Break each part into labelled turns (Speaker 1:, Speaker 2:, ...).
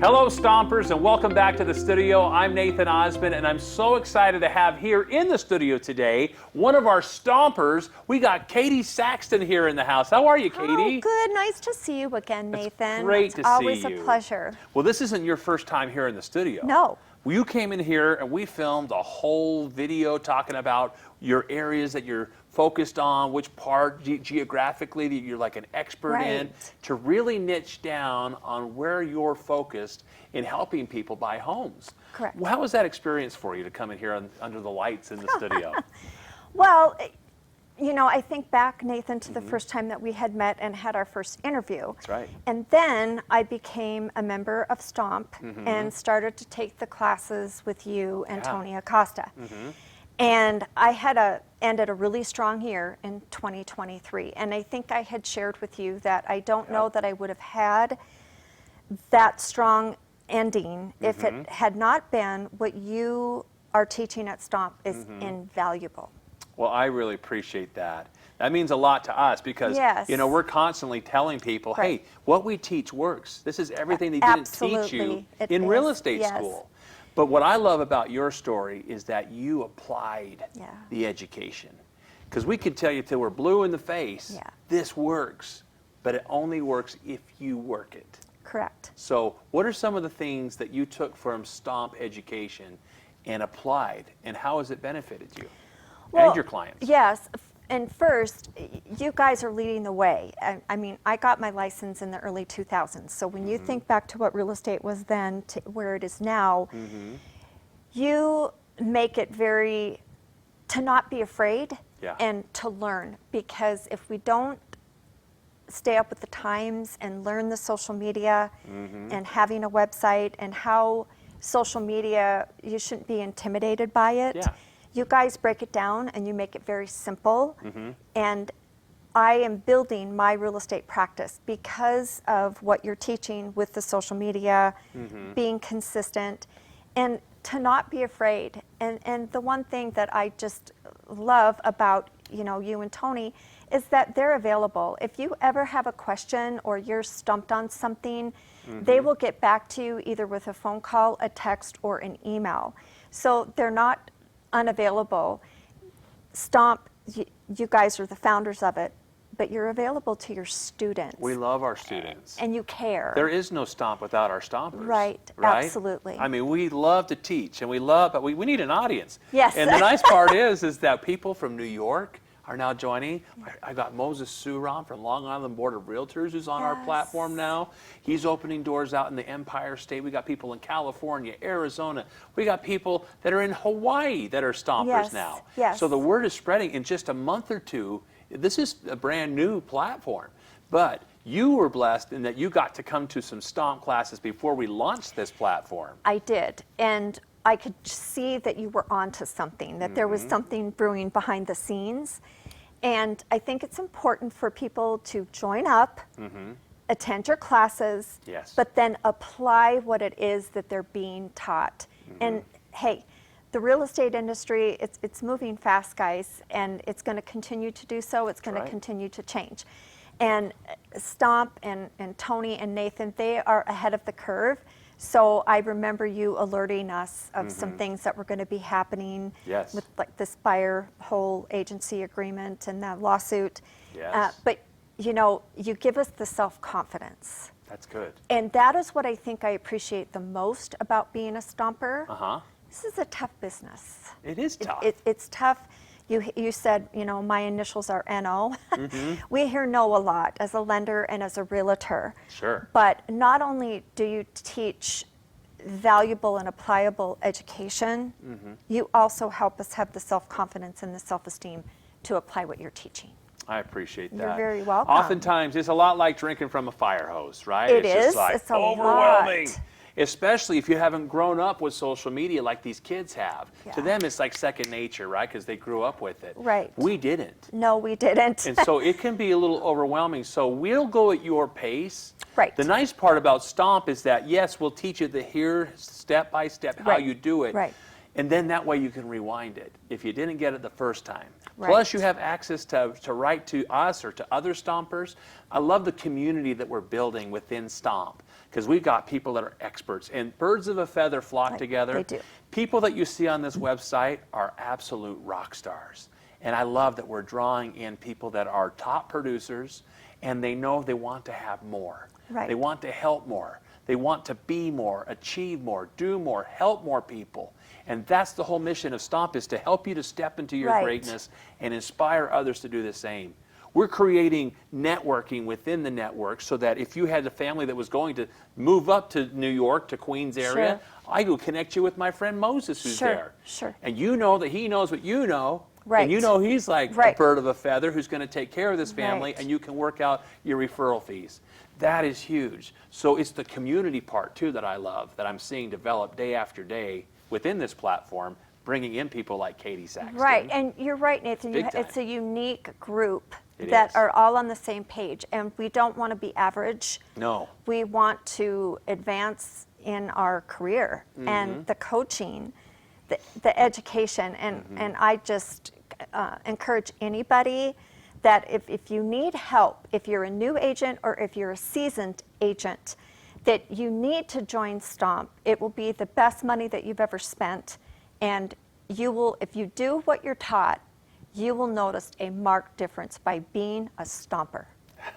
Speaker 1: Hello Stompers, and welcome back to the studio. I'm Nathan Osmond, and I'm so excited to have here in the studio today one of our Stompers. We got Katie Saxton here in the house. How are you, Katie?
Speaker 2: Oh, good. Nice to see you again, Nathan.
Speaker 1: It's great to see you.
Speaker 2: Always a pleasure.
Speaker 1: Well, this isn't your first time here in the studio.
Speaker 2: No.
Speaker 1: Well, you came in here and we filmed a whole video talking about your areas that you're focused on, which part geographically that you're like an expert in, to really niche down on where you're focused in helping people buy homes.
Speaker 2: Correct.
Speaker 1: Well, how was that experience for you to come in here under the lights in the studio?
Speaker 2: Well, you know, I think back, Nathan, to the first time that we had met and had our first interview.
Speaker 1: That's right.
Speaker 2: And then I became a member of STOMP and started to take the classes with you and Tony Acosta. And I ended a really strong year in 2023. And I think I had shared with you that I don't know that I would have had that strong ending if it had not been what you are teaching at STOMP is invaluable.
Speaker 1: Well, I really appreciate that. That means a lot to us because, you know, we're constantly telling people, hey, what we teach works. This is everything they didn't teach you in real estate school. But what I love about your story is that you applied the education. Because we could tell you till we're blue in the face, this works, but it only works if you work it.
Speaker 2: Correct.
Speaker 1: So what are some of the things that you took from STOMP education and applied, and how has it benefited you and your clients?
Speaker 2: Yes. And first, you guys are leading the way. I mean, I got my license in the early 2000s. So when you think back to what real estate was then to where it is now, you make it to not be afraid and to learn. Because if we don't stay up with the times and learn the social media and having a website and how social media, you shouldn't be intimidated by it. You guys break it down and you make it very simple. And I am building my real estate practice because of what you're teaching with the social media, being consistent, and to not be afraid. And the one thing that I just love about you and Tony is that they're available. If you ever have a question or you're stumped on something, they will get back to you either with a phone call, a text, or an email. So they're not unavailable. STOMP, you guys are the founders of it, but you're available to your students.
Speaker 1: We love our students.
Speaker 2: And you care.
Speaker 1: There is no STOMP without our Stompers.
Speaker 2: Right, absolutely.
Speaker 1: I mean, we love to teach, and but we need an audience.
Speaker 2: Yes.
Speaker 1: And the nice part is that people from New York are now joining. I got Moses Suran from Long Island Board of Realtors who's on our platform now. He's opening doors out in the Empire State. We got people in California, Arizona. We got people that are in Hawaii that are Stompers now. So the word is spreading. In just a month or two, this is a brand new platform. But you were blessed in that you got to come to some STOMP classes before we launched this platform.
Speaker 2: I did. And I could see that you were onto something, that there was something brewing behind the scenes. And I think it's important for people to join up, attend your classes, but then apply what it is that they're being taught. And hey, the real estate industry, it's moving fast, guys, and it's going to continue to do so. It's going to continue to change. And STOMP and Tony and Nathan, they are ahead of the curve. So I remember you alerting us of some things that were going to be happening with like this buyer whole agency agreement and that lawsuit. But you give us the self-confidence.
Speaker 1: That's good.
Speaker 2: And that is what I think I appreciate the most about being a Stomper. This is a tough business.
Speaker 1: It is tough.
Speaker 2: It's tough. You said, my initials are NO. We hear no a lot as a lender and as a realtor.
Speaker 1: Sure.
Speaker 2: But not only do you teach valuable and applicable education, you also help us have the self-confidence and the self-esteem to apply what you're teaching.
Speaker 1: I appreciate that.
Speaker 2: You're very welcome.
Speaker 1: Oftentimes, it's a lot like drinking from a fire hose, right?
Speaker 2: It
Speaker 1: it's
Speaker 2: is.
Speaker 1: Just like
Speaker 2: it's a
Speaker 1: overwhelming.
Speaker 2: lot.
Speaker 1: Especially if you haven't grown up with social media like these kids have. To them, it's like second nature, right? Because they grew up with it.
Speaker 2: Right.
Speaker 1: We didn't.
Speaker 2: No, we didn't.
Speaker 1: And so it can be a little overwhelming. So we'll go at your pace.
Speaker 2: Right.
Speaker 1: The nice part about STOMP is that, yes, we'll teach you step by step how you do it.
Speaker 2: Right.
Speaker 1: And then that way you can rewind it if you didn't get it the first time. Plus you have access to write to us or to other Stompers. I love the community that we're building within STOMP. because we've got people that are experts, and birds of a feather flock together.
Speaker 2: they do.
Speaker 1: People that you see on this website are absolute rock stars. And I love that we're drawing in people that are top producers, and they know they want to have more.
Speaker 2: Right.
Speaker 1: They want to help more. They want to be more, achieve more, do more, help more people. And that's the whole mission of STOMP, is to help you to step into your
Speaker 2: Right.
Speaker 1: greatness and inspire others to do the same. We're creating networking within the network so that if you had a family that was going to move up to New York, to Queens area,
Speaker 2: Sure.
Speaker 1: I will connect you with my friend Moses who's
Speaker 2: Sure,
Speaker 1: there.
Speaker 2: sure.
Speaker 1: And you know that he knows what you know.
Speaker 2: Right.
Speaker 1: And you know he's like
Speaker 2: Right.
Speaker 1: a bird of a feather who's going to take care of this family,
Speaker 2: Right.
Speaker 1: and you can work out your referral fees. That is huge. So it's the community part too that I love, that I'm seeing develop day after day within this platform, bringing in people like Katie Saxton.
Speaker 2: Right, and you're right, Nathan.
Speaker 1: Big time.
Speaker 2: It's a unique group
Speaker 1: It
Speaker 2: that
Speaker 1: is.
Speaker 2: are all on the same page, and we don't want to be average.
Speaker 1: No.
Speaker 2: We want to advance in our career and the coaching, the education, and I just encourage anybody that if you need help, if you're a new agent or if you're a seasoned agent, that you need to join STOMP. It will be the best money that you've ever spent, and you will, if you do what you're taught, you will notice a marked difference by being a Stomper.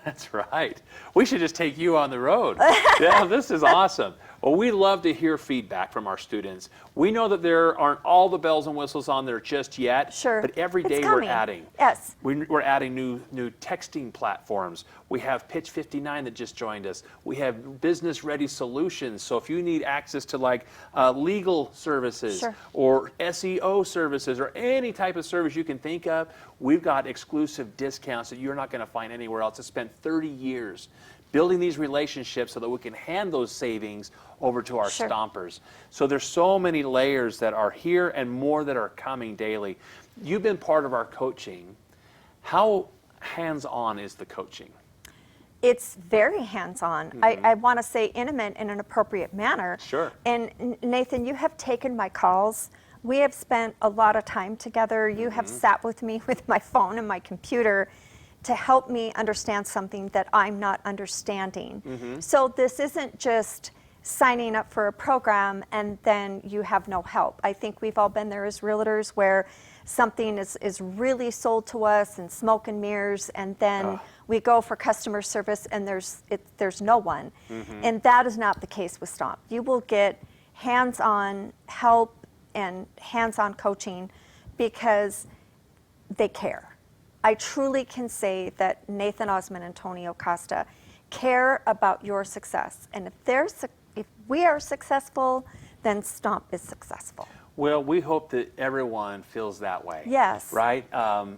Speaker 1: That's right. We should just take you on the road. Yeah, this is awesome. Well, we love to hear feedback from our students. We know that there aren't all the bells and whistles on there just yet.
Speaker 2: Sure.
Speaker 1: But every
Speaker 2: It's
Speaker 1: day we're
Speaker 2: coming.
Speaker 1: adding.
Speaker 2: Yes.
Speaker 1: We're adding new texting platforms. We have Pitch 59 that just joined us. We have business ready solutions. So if you need access to like legal services
Speaker 2: Sure.
Speaker 1: or SEO services or any type of service you can think of, we've got exclusive discounts that you're not going to find anywhere else. It's spent 30 years building these relationships so that we can hand those savings over to our
Speaker 2: Sure.
Speaker 1: Stompers. So there's so many layers that are here and more that are coming daily. You've been part of our coaching. How hands-on is the coaching?
Speaker 2: It's very hands-on. I want to say intimate in an appropriate manner.
Speaker 1: Sure.
Speaker 2: And Nathan, you have taken my calls. We have spent a lot of time together. You have sat with me with my phone and my computer to help me understand something that I'm not understanding. So this isn't just signing up for a program and then you have no help. I think we've all been there as realtors where something is really sold to us and smoke and mirrors, and then we go for customer service and there's no one. And that is not the case with STOMP. You will get hands-on help and hands-on coaching because they care. I truly can say that Nathan Osmond and Tony Acosta care about your success. And if we are successful, then STOMP is successful.
Speaker 1: Well, we hope that everyone feels that way.
Speaker 2: Yes.
Speaker 1: Right?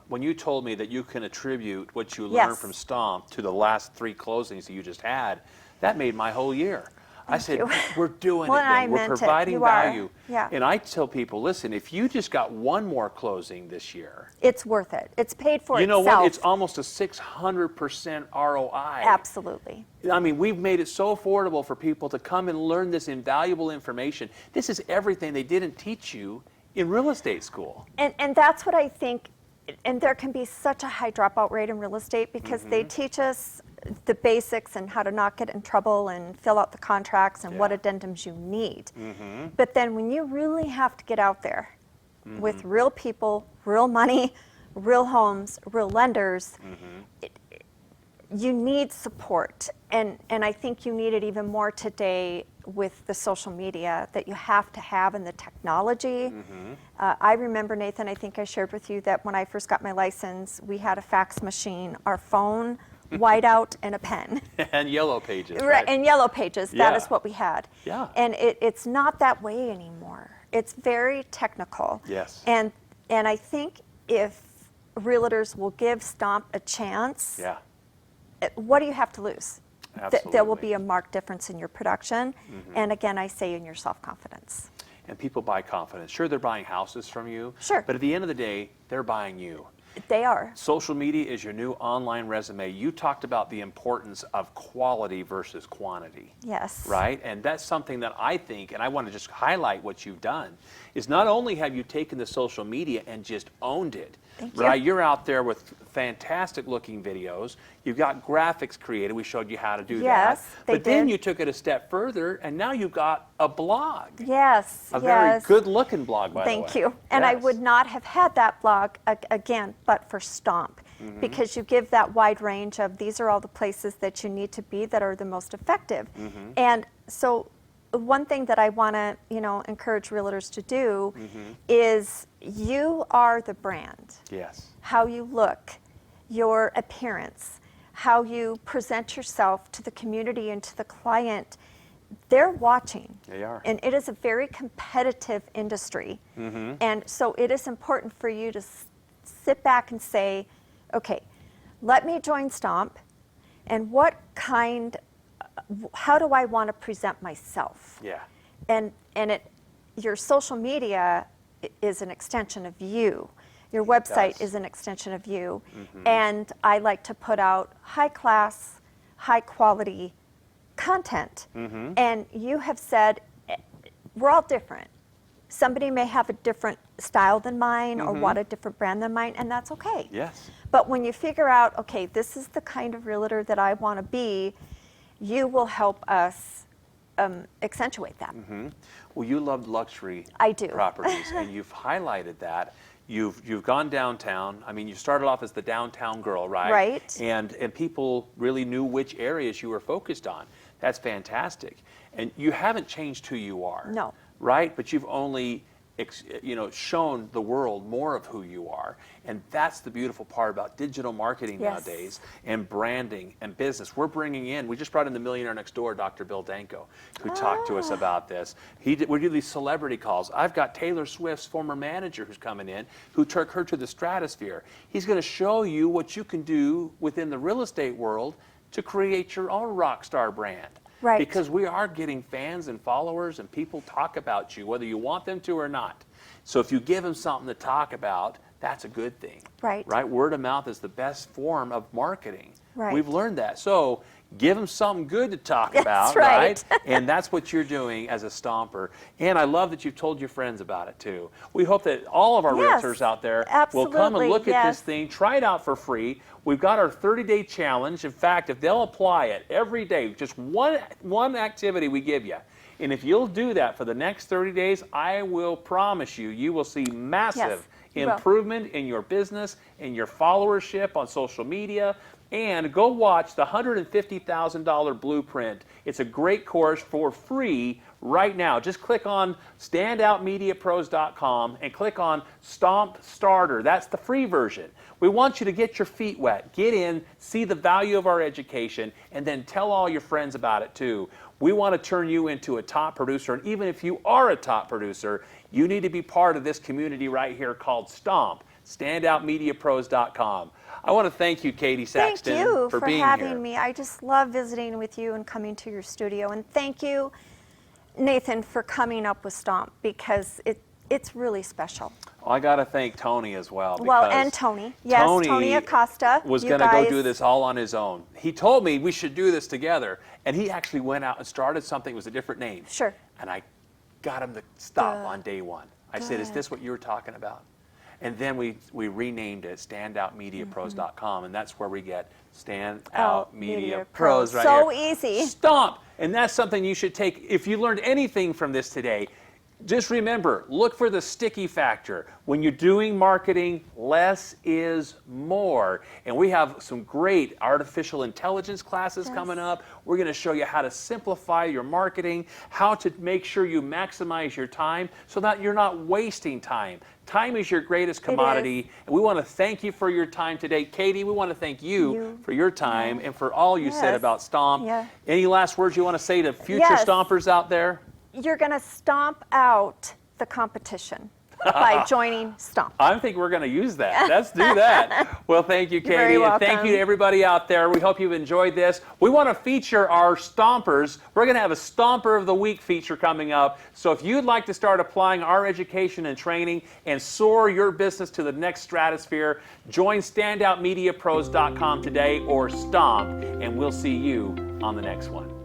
Speaker 1: When you told me that you can attribute what you learned
Speaker 2: Yes.
Speaker 1: from STOMP to the last 3 closings that you just had, that made my whole year. I said,
Speaker 2: you.
Speaker 1: we're doing
Speaker 2: Well,
Speaker 1: it,
Speaker 2: and I
Speaker 1: again. We're
Speaker 2: meant it.
Speaker 1: providing
Speaker 2: You are.
Speaker 1: value.
Speaker 2: Yeah.
Speaker 1: And I tell people, listen, if you just got one more closing this year,
Speaker 2: It's worth it. It's paid for
Speaker 1: you know
Speaker 2: itself.
Speaker 1: what? It's almost a 600% ROI.
Speaker 2: Absolutely.
Speaker 1: I mean, we've made it so affordable for people to come and learn this invaluable information. This is everything they didn't teach you in real estate school.
Speaker 2: And that's what I think, and there can be such a high dropout rate in real estate because they teach us the basics and how to not get in trouble and fill out the contracts and what
Speaker 1: Yeah.
Speaker 2: addendums you need. But then when you really have to get out there with real people, real money, real homes, real lenders, you need support. And I think you need it even more today with the social media that you have to have and the technology. I remember, Nathan, I think I shared with you that when I first got my license, we had a fax machine, our phone, whiteout, and a pen.
Speaker 1: And yellow pages.
Speaker 2: Right, and yellow pages, that is
Speaker 1: Yeah.
Speaker 2: what we had.
Speaker 1: Yeah.
Speaker 2: And it's not that way anymore. It's very technical.
Speaker 1: Yes.
Speaker 2: And I think if realtors will give STOMP a chance,
Speaker 1: Yeah.
Speaker 2: what do you have to lose? There will
Speaker 1: Absolutely.
Speaker 2: be a marked difference in your production, and again, I say in your self-confidence.
Speaker 1: And people buy confidence. Sure, they're buying houses from you.
Speaker 2: Sure.
Speaker 1: But at the end of the day, they're buying you.
Speaker 2: They are.
Speaker 1: Social media is your new online resume. You talked about the importance of quality versus quantity.
Speaker 2: Yes.
Speaker 1: Right? And that's something that I think, and I want to just highlight what you've done, is not only have you taken the social media and just owned it,
Speaker 2: Thank you.
Speaker 1: right? You're out there with fantastic looking videos. You've got graphics created. We showed you how to do
Speaker 2: Yes,
Speaker 1: that.
Speaker 2: they
Speaker 1: But then
Speaker 2: did.
Speaker 1: you took it a step further, and now you've got a blog.
Speaker 2: Yes.
Speaker 1: A very
Speaker 2: yes.
Speaker 1: good looking blog, by the way.
Speaker 2: Thank you. And I
Speaker 1: Yes.
Speaker 2: would not have had that blog again, but for STOMP,
Speaker 1: Mm-hmm.
Speaker 2: because you give that wide range of these are all the places that you need to be that are the most effective.
Speaker 1: Mm-hmm.
Speaker 2: And so, one thing that I want to, encourage realtors to do
Speaker 1: Mm-hmm.
Speaker 2: is you are the brand.
Speaker 1: Yes.
Speaker 2: How you look, your appearance, how you present yourself to the community and to the client. They're watching.
Speaker 1: They are.
Speaker 2: And it is a very competitive industry.
Speaker 1: Mm-hmm.
Speaker 2: And so it is important for you to sit back and say, okay, let me join STOMP, and how do I want to present myself?
Speaker 1: Yeah.
Speaker 2: And your social media is an extension of you. Your website
Speaker 1: does.
Speaker 2: is an extension of you. And I like to put out high class, high quality content. And you have said, we're all different. Somebody may have a different style than mine or want a different brand than mine, and that's okay.
Speaker 1: Yes.
Speaker 2: But when you figure out, okay, this is the kind of realtor that I want to be, you will help us accentuate that.
Speaker 1: Well, you loved luxury
Speaker 2: I do.
Speaker 1: properties, and you've highlighted that. You've gone downtown. I mean, you started off as the downtown girl, right?
Speaker 2: Right.
Speaker 1: And people really knew which areas you were focused on. That's fantastic. And you haven't changed who you are.
Speaker 2: No.
Speaker 1: Right? But you've only shown the world more of who you are. And that's the beautiful part about digital marketing
Speaker 2: Yes.
Speaker 1: nowadays, and branding and business. We just brought in the millionaire next door, Dr. Bill Danko, who talked to us about this. We do these celebrity calls. I've got Taylor Swift's former manager who's coming in, who took her to the stratosphere. He's going to show you what you can do within the real estate world to create your own rock star brand.
Speaker 2: Right.
Speaker 1: Because we are getting fans and followers, and people talk about you, whether you want them to or not. So if you give them something to talk about, that's a good thing.
Speaker 2: Right.
Speaker 1: Right? Word of mouth is the best form of marketing.
Speaker 2: Right.
Speaker 1: We've learned that. So give them something good to talk
Speaker 2: That's
Speaker 1: about,
Speaker 2: right.
Speaker 1: And that's what you're doing as a stomper. And I love that you've told your friends about it too. We hope that all of our
Speaker 2: Yes,
Speaker 1: realtors out there will come and
Speaker 2: absolutely,
Speaker 1: look at this
Speaker 2: yes.
Speaker 1: thing, try it out for free. We've got our 30-day challenge. In fact, if they'll apply it every day, just one activity we give you, and if you'll do that for the next 30 days, I will promise you will see massive
Speaker 2: you will.
Speaker 1: improvement in your business, in your followership on social media. And go watch the $150,000 blueprint. It's a great course for free right now. Just click on standoutmediapros.com and click on Stomp Starter. That's the free version. We want you to get your feet wet, get in, see the value of our education, and then tell all your friends about it too. We want to turn you into a top producer, and even if you are a top producer, you need to be part of this community right here called STOMP, standoutmediapros.com. I want to thank you, Katie Saxton,
Speaker 2: Thank you for
Speaker 1: being
Speaker 2: having
Speaker 1: here.
Speaker 2: me. I just love visiting with you and coming to your studio. And thank you, Nathan, for coming up with STOMP, because it's really special.
Speaker 1: Well, I got to thank Tony as well.
Speaker 2: Well,
Speaker 1: because
Speaker 2: and Tony. Yes, Tony Acosta.
Speaker 1: was
Speaker 2: You
Speaker 1: going to go do
Speaker 2: guys-
Speaker 1: this all on his own. He told me we should do this together, and he actually went out and started something. It was a different name.
Speaker 2: Sure.
Speaker 1: And I got him to stop
Speaker 2: Good.
Speaker 1: on day one. I said, "Is
Speaker 2: Good.
Speaker 1: this what you were talking about?" And then we renamed it standoutmediapros.com, and that's where we get Standout Media Pros right
Speaker 2: So
Speaker 1: here.
Speaker 2: easy.
Speaker 1: Stomp! And that's something you should take. If you learned anything from this today, just remember, look for the sticky factor. When you're doing marketing, less is more. And we have some great artificial intelligence classes coming up. We're going to show you how to simplify your marketing, how to make sure you maximize your time so that you're not wasting time. Time is your greatest commodity, and we want to thank you for your time today. Katie, we want to thank you for your time and for all you said
Speaker 2: Yes.
Speaker 1: about Stomp.
Speaker 2: Yeah.
Speaker 1: Any last words you want to say to future
Speaker 2: Yes.
Speaker 1: stompers out there?
Speaker 2: You're going to stomp out the competition. by joining STOMP.
Speaker 1: I think we're going to use that. Let's do that. Well, thank you, Katie.
Speaker 2: You're very
Speaker 1: And thank
Speaker 2: welcome.
Speaker 1: you to everybody out there. We hope you've enjoyed this. We want to feature our Stompers. We're going to have a Stomper of the Week feature coming up. So if you'd like to start applying our education and training and soar your business to the next stratosphere, join StandOutMediaPros.com today or STOMP, and we'll see you on the next one.